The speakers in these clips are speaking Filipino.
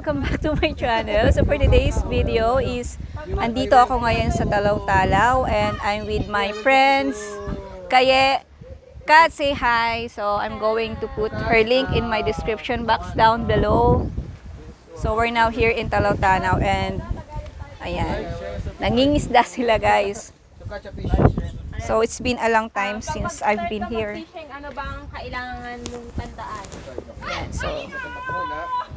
welcome back to my channel. So for today's video is, andito ako ngayon sa Talaw-Talaw and I'm with my friends. Kath, say hi. So I'm going to put her link in my description box down below. So we're now here in Talaw-Talaw and ayan, nangingisda sila guys. So it's been a long time since I've been here. Ano bang kailangan mong tandaan? Yan, so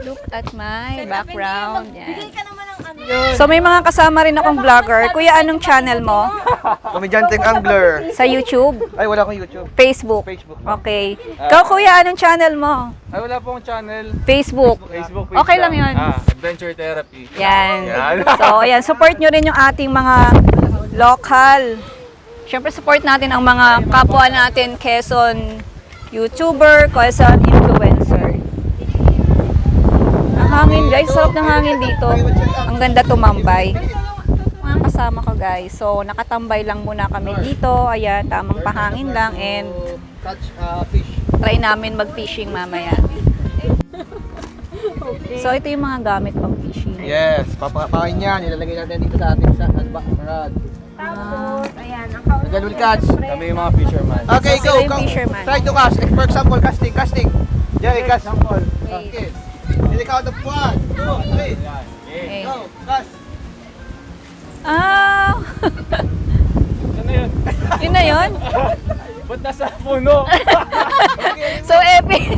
look at my background. Yan. Ka naman ng ano. So may mga kasama rin akong vlogger. Kuya, anong channel mo? Komedyanteng angler. Sa YouTube? Ay, wala akong YouTube. Facebook? Facebook. Okay. Ikaw kuya, anong channel mo? Ay, wala pong channel. Facebook? Facebook page Okay lang yun. Adventure Therapy. Yan. Yan. So ayan, support nyo rin yung ating mga local. Siyempre support natin ang mga kapwa natin Quezon YouTuber, Quezon influencer. Ang hangin guys, sarap ng hangin dito. Ang ganda tumambay. Mga kasama ko guys. So nakatambay lang muna kami dito. Ayan, tamang pahangin lang and Catch fish. try namin mag-fishing mamaya. So ito yung mga gamit pang fishing. Yes, papakain yan. Ilalagay natin dito sa ating sa rod. Tapos, ayan, ang kauna. Naglalul catch. Kami yung mga fisherman. Okay, So, go. sila yung fisherman. Try to cast. For example, casting. Yeah, cast. Sample. Okay. Okay. Hindi count of 1, 2, 3. Okay. Go, cast. Ah! Ano yun? Yun na yun? Ba't nasa puno? So epic!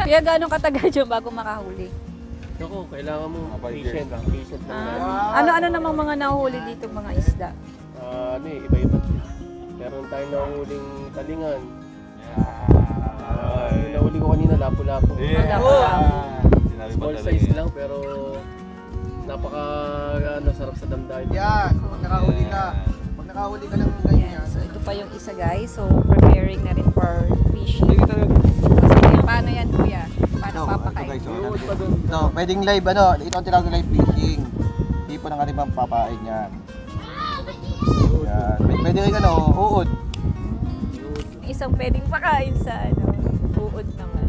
Kaya gano'ng katagal dyan bago makahuli? Ako, kailangan mo patient lang. Patient lang. Ano-ano namang mga nahuhuli dito mga isda? Ano eh, iba-iba. Meron tayong nahuling talingan. Yung nahuli ko kanina, lapu-lapu. Small size lang pero napaka-sarap sa damdamin. Yan, pag nakahuli ka. Pag nakahuli ka ng ganyan. So ito pa yung isa guys. So preparing na rin for fishing. So paano yan kuya? Paano papakain? No, pwedeng live ito ang tinawag na live fishing. Tipo ng ating papapain yan. Yan. Pwede rin uod. Isang pwedeng pakain sa uod naman.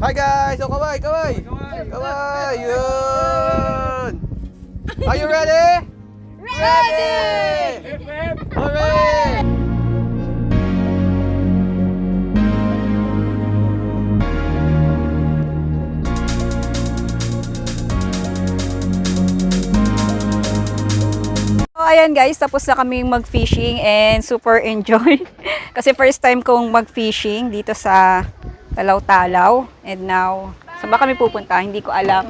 Hi guys! So kaway! Yun! Are you ready? Ready! Hooray! So ayan guys, tapos na kaming mag-fishing and super enjoy. Kasi first time kong mag-fishing dito sa Talaw-Talaw. And now, saan ba kami pupunta? Hindi ko alam.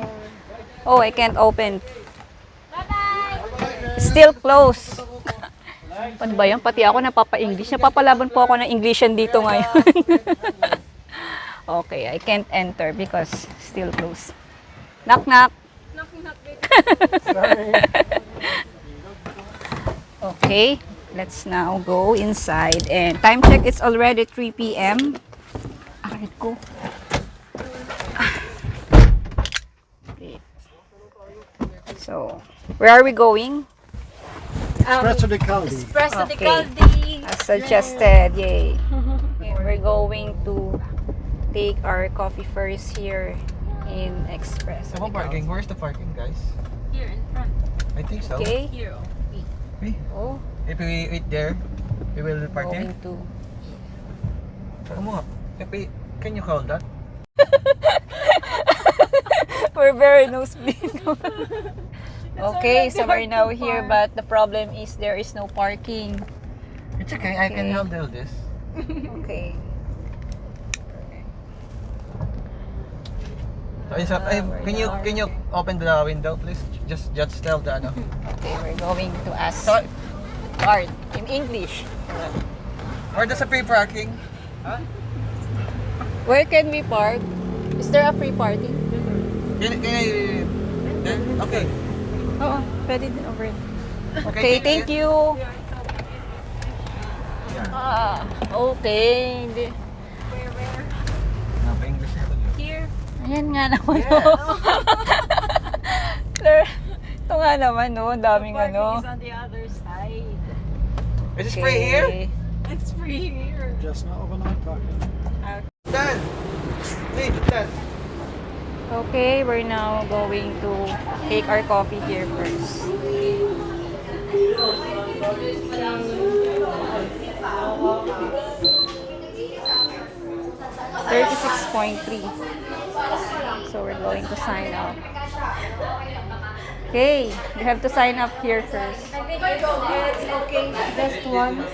Oh, I can't open. Still closed. Ano ba yan? Pati ako napapa-English. Napapalaban po ako ng Englishan dito ngayon. Okay, I can't enter because still closed. Knock, knock. Okay, let's now go inside. And time check, it's already 3 p.m. Arit ko. Okay. So, where are we going? Espresso de Caldi. Espresso de Okay. Caldi. As suggested, yay. Okay, we're going to take our coffee first here in Express. Parking. Where's the parking, guys? Here in front. I think so. Okay. Here. Oh, If we wait there, we will park here. going to. Can you call that? We're very nosebleed. Okay, so we're now here, but the problem is there is no parking. It's okay, I can Okay. handle this. Okay. So, can you open the window, please? Just tell the ano. Okay, we're going to ask So, Art in English. or there's a free parking? Where can we park? Is there a free parking? Can I... Okay. Oo, pwede din over. Okay, thank you. Ah, okay. English na to. Here. Ayan nga naman, no. Sir, ito nga naman, no. Ang daming ano. It's on the other side. Is this free here? It's free here. Just not overnight parking. Dad! Hey, Dad! Okay, we're now going to take our coffee here first. $36.3. So we're going to sign up. Okay, you have to sign up here first. I think it's okay. Best one.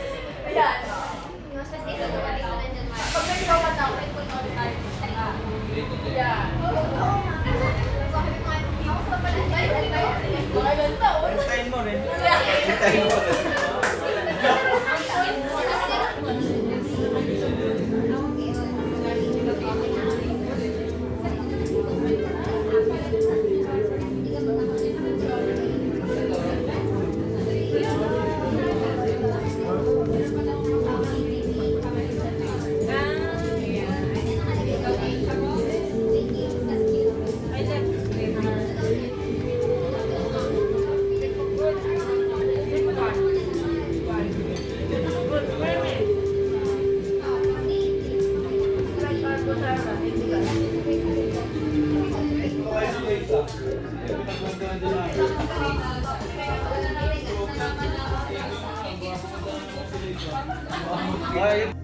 Why?